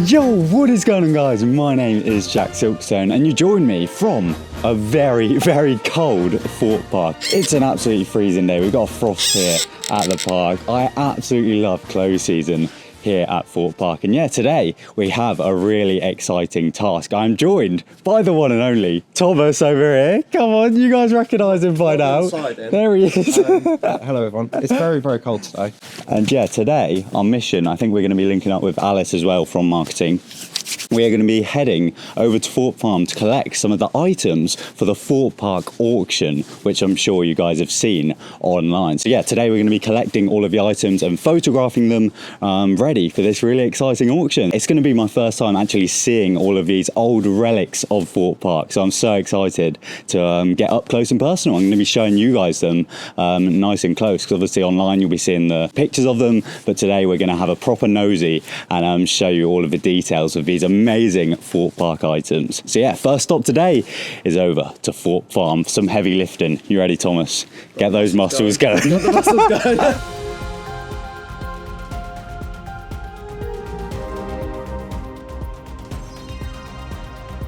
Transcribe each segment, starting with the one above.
Yo, what is going on, guys? My name is TheJackSilkstone and you join me from a very, very cold Thorpe Park. It's an absolutely freezing day. We've got a frost here at the park. I absolutely love close season here at Thorpe Park. And yeah, today we have a really exciting task. I'm joined by the one and only Thomas over here. Come on, you guys recognise him by now. There he is. Hello everyone. It's very, very cold today. And yeah, today our mission, I think we're going to be linking up with Alice as well from marketing. We are going to be heading over to Thorpe Farm to collect some of the items for the Thorpe Park auction, which I'm sure you guys have seen online. So yeah, today we're going to be collecting all of the items and photographing them ready for this really exciting auction. It's going to be my first time actually seeing all of these old relics of Thorpe Park, so I'm so excited to get up close and personal. I'm going to be showing you guys them nice and close, because obviously online you'll be seeing the pictures of them, but today we're going to have a proper nosy and show you all of the details of these amazing Thorpe Park items. So yeah, first stop today is over to Thorpe Farm for some heavy lifting. You ready, Thomas? Get those muscles going. Got the muscles going.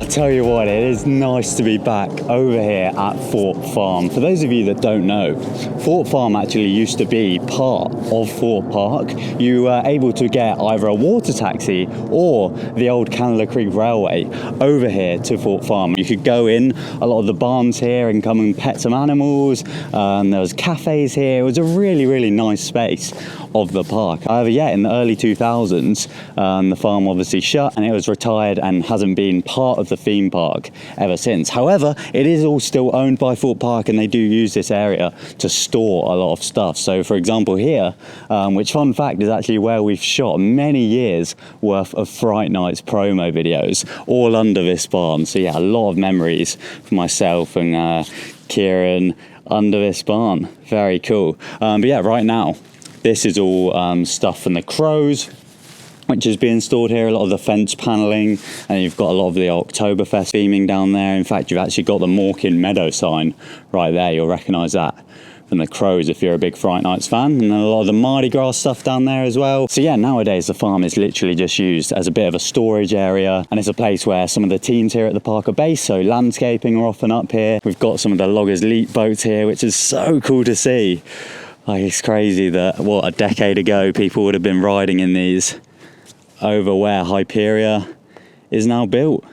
Tell you what, it is nice to be back over here at Thorpe Farm. For those of you that don't know, Thorpe Farm actually used to be part of Thorpe Park. You were able to get either a water taxi or the old Canada Creek Railway over here to Thorpe Farm. You could go in a lot of the barns here and come and pet some animals. There was cafes here. It was a really, really nice space of the park. However, yeah, in the early 2000s, the farm obviously shut and it was retired and hasn't been part of the theme park ever since. However, it is all still owned by Thorpe Park and they do use this area to store a lot of stuff. So for example here, which fun fact is actually where we've shot many years worth of Fright Nights promo videos, all under this barn. So yeah, a lot of memories for myself and Kieran under this barn. Very cool. But yeah, right now, this is all stuff from the crows, which is being stored here, a lot of the fence panelling, and you've got a lot of the Oktoberfest theming down there. In fact, you've actually got the Morecambe Meadow sign right there. You'll recognise that from the crows if you're a big Fright Nights fan, and a lot of the Mardi Gras stuff down there as well. So yeah, nowadays the farm is literally just used as a bit of a storage area, and it's a place where some of the teams here at the park are based, so landscaping are often up here. We've got some of the Loggers Leap boats here, which is so cool to see. Like, it's crazy that, what, a decade ago people would have been riding in these over where Hyperia is now built.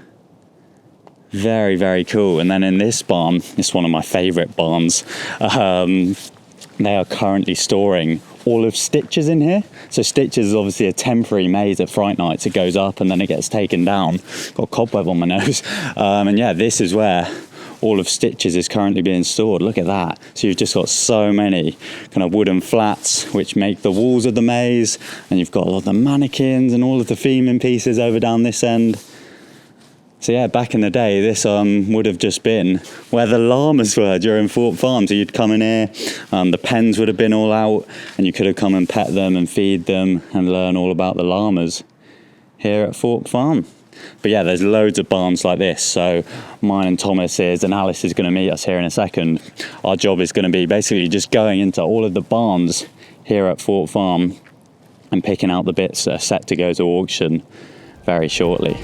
Very, very cool. And then in this barn, it's one of my favourite barns, they are currently storing all of Stitches in here. So Stitches is obviously a temporary maze at Fright Nights. It goes up and then it gets taken down. Got a cobweb on my nose. And yeah, this is where all of Stitches is currently being stored. Look at that. So you've just got so many kind of wooden flats which make the walls of the maze, and you've got a lot of the mannequins and all of the theming pieces over down this end. So yeah, back in the day, this would have just been where the llamas were during Thorpe Farm. So you'd come in here, the pens would have been all out, and you could have come and pet them and feed them and learn all about the llamas here at Thorpe Farm. But yeah, there's loads of barns like this. So mine and Thomas and Alice is going to meet us here in a second. Our job is going to be basically just going into all of the barns here at Thorpe Farm and picking out the bits that are set to go to auction very shortly.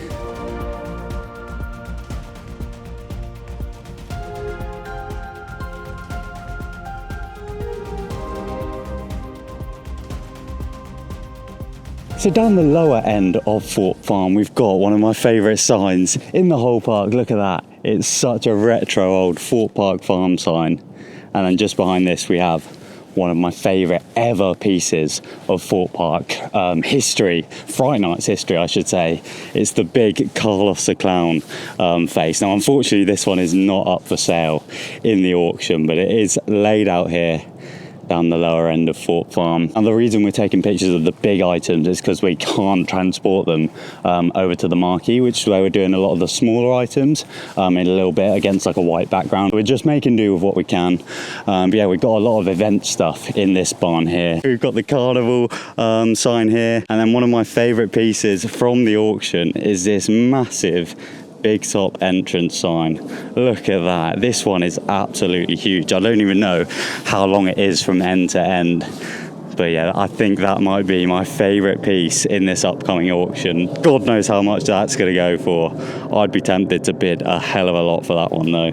So down the lower end of Thorpe Farm, we've got one of my favourite signs in the whole park. Look at that. It's such a retro old Thorpe Park Farm sign. And then just behind this, we have one of my favourite ever pieces of Thorpe Park history, Fright Nights history, I should say. It's the big Carlos the Clown face. Now, unfortunately, this one is not up for sale in the auction, but it is laid out here down the lower end of Thorpe Farm. And the reason we're taking pictures of the big items is because we can't transport them over to the marquee, which is where we're doing a lot of the smaller items in a little bit against like a white background. We're just making do with what we can. But yeah, we've got a lot of event stuff in this barn here. We've got the carnival sign here, and then one of my favourite pieces from the auction is this massive big top entrance sign. Look at that. This one is absolutely huge. I don't even know how long it is from end to end, But yeah, I think that might be my favourite piece in this upcoming auction. God knows how much that's going to go for. I'd be tempted to bid a hell of a lot for that one though.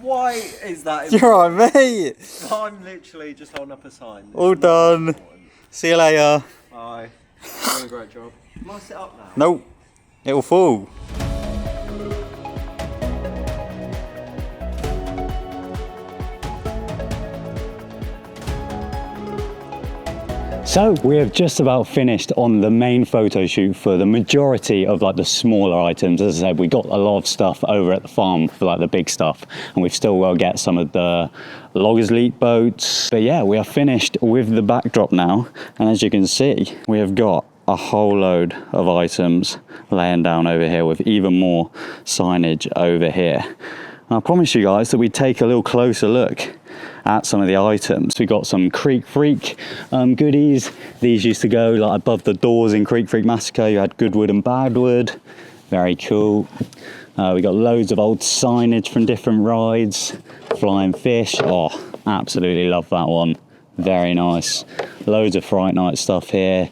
Why is that? You're alright, mate. I'm literally just holding up a sign. All done. See you later. Bye. Doing a great job. Can I sit up now? Nope. It'll fall. So we have just about finished on the main photo shoot for the majority of like the smaller items. As I said, we got a lot of stuff over at the farm for like the big stuff, and we've still got to get some of the loggers leap boats. But yeah, we are finished with the backdrop now, and as you can see, we have got a whole load of items laying down over here with even more signage over here. And I promise you guys that we take a little closer look at some of the items. We got some Creek Freak goodies. These used to go like above the doors in Creek Freak Massacre. You had good wood and bad wood. Very cool. We got loads of old signage from different rides. Flying fish. Oh, absolutely love that one. Very nice. Loads of Fright Night stuff here.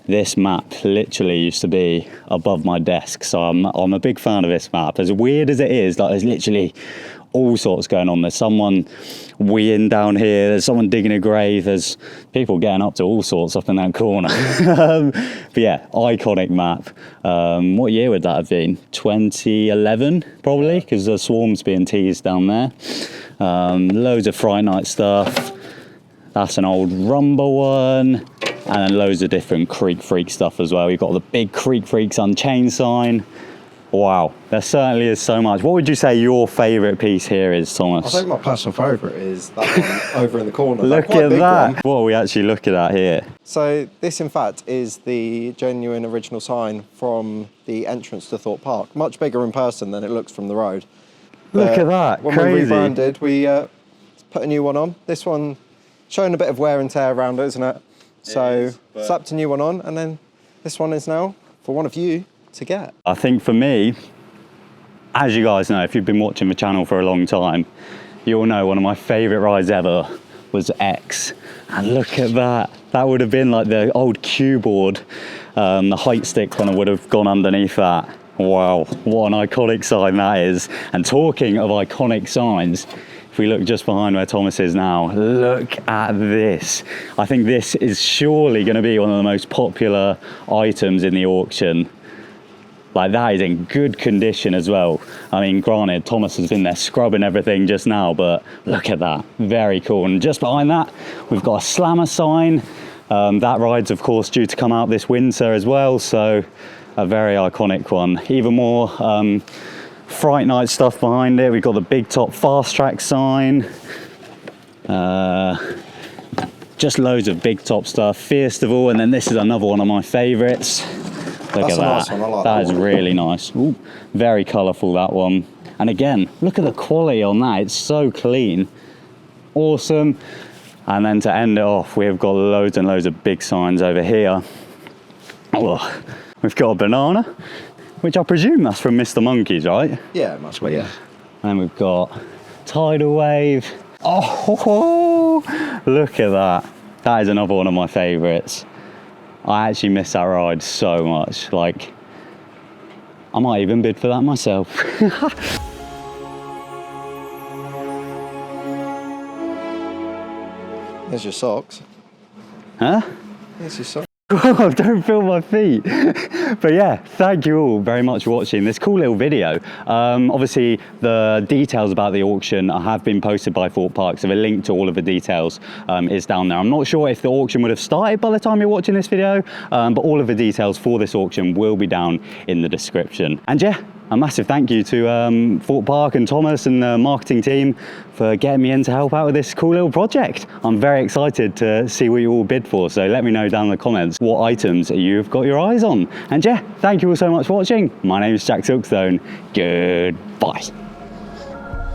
This map literally used to be above my desk, so I'm a big fan of this map. As weird as it is, like there's literally all sorts going on. There's someone weeing down here, there's someone digging a grave, there's people getting up to all sorts up in that corner. But yeah, iconic map. What year would that have been? 2011 probably, because the swarm's being teased down there. Loads of Fright Night stuff. That's an old Rumble one, and then loads of different Creek Freak stuff as well. We've got the big Creek Freaks Unchained sign. Wow, there certainly is so much. What would you say your favourite piece here is, Thomas? I think my personal favourite is that one over in the corner. Look at that. What are we actually looking at here? So this, in fact, is the genuine original sign from the entrance to Thorpe Park. Much bigger in person than it looks from the road. Look at that, when crazy. we rebranded, we put a new one on. This one showing a bit of wear and tear around it, isn't it? So slapped a new one on, and then this one is now for one of you to get. I think for me, as you guys know, if you've been watching the channel for a long time, you'll know one of my favourite rides ever was X. And look at that. That would have been like the old cue board. The height stick kind of would have gone underneath that. Wow, what an iconic sign that is. And talking of iconic signs, if we look just behind where Thomas is now, look at this. I think this is surely going to be one of the most popular items in the auction. Like, that is in good condition as well. I mean, granted, Thomas has been there scrubbing everything just now, but look at that. Very cool. And just behind that, we've got a Slammer sign. That ride's, of course, due to come out this winter as well, so a very iconic one. Even more Fright Night stuff behind it. We've got the Big Top Fast Track sign. Just loads of Big Top stuff. Festival, and then this is another one of my favourites. Look at that. Nice one. I like that is one. Really nice. Ooh, very colourful, that one. And again, look at the quality on that. It's so clean. Awesome. And then to end it off, we've got loads and loads of big signs over here. Oh, we've got a banana, which I presume that's from Mr. Monkeys, right? Yeah, must be, yeah. And then we've got Tidal Wave. Oh, look at that. That is another one of my favourites. I actually miss that ride so much. Like, I might even bid for that myself. There's your socks. Huh? There's your socks. Oh, don't feel my feet. But yeah, thank you all very much for watching this cool little video. Obviously, the details about the auction have been posted by Thorpe Park, so the link to all of the details is down there. I'm not sure if the auction would have started by the time you're watching this video, but all of the details for this auction will be down in the description. And yeah, a massive thank you to Thorpe Park and Thomas and the marketing team for getting me in to help out with this cool little project. I'm very excited to see what you all bid for, so let me know down in the comments what items you've got your eyes on. And yeah, thank you all so much for watching. My name is Jack Silkstone. Goodbye.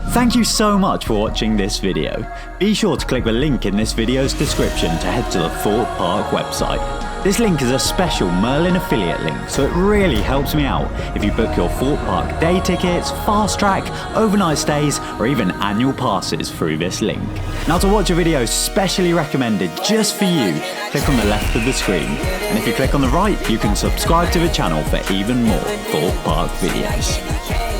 Thank you so much for watching this video. Be sure to click the link in this video's description to head to the Thorpe Park website. This link is a special Merlin affiliate link, so it really helps me out if you book your Thorpe Park day tickets, fast track, overnight stays, or even annual passes through this link. Now to watch a video specially recommended just for you, click on the left of the screen. And if you click on the right, you can subscribe to the channel for even more Thorpe Park videos.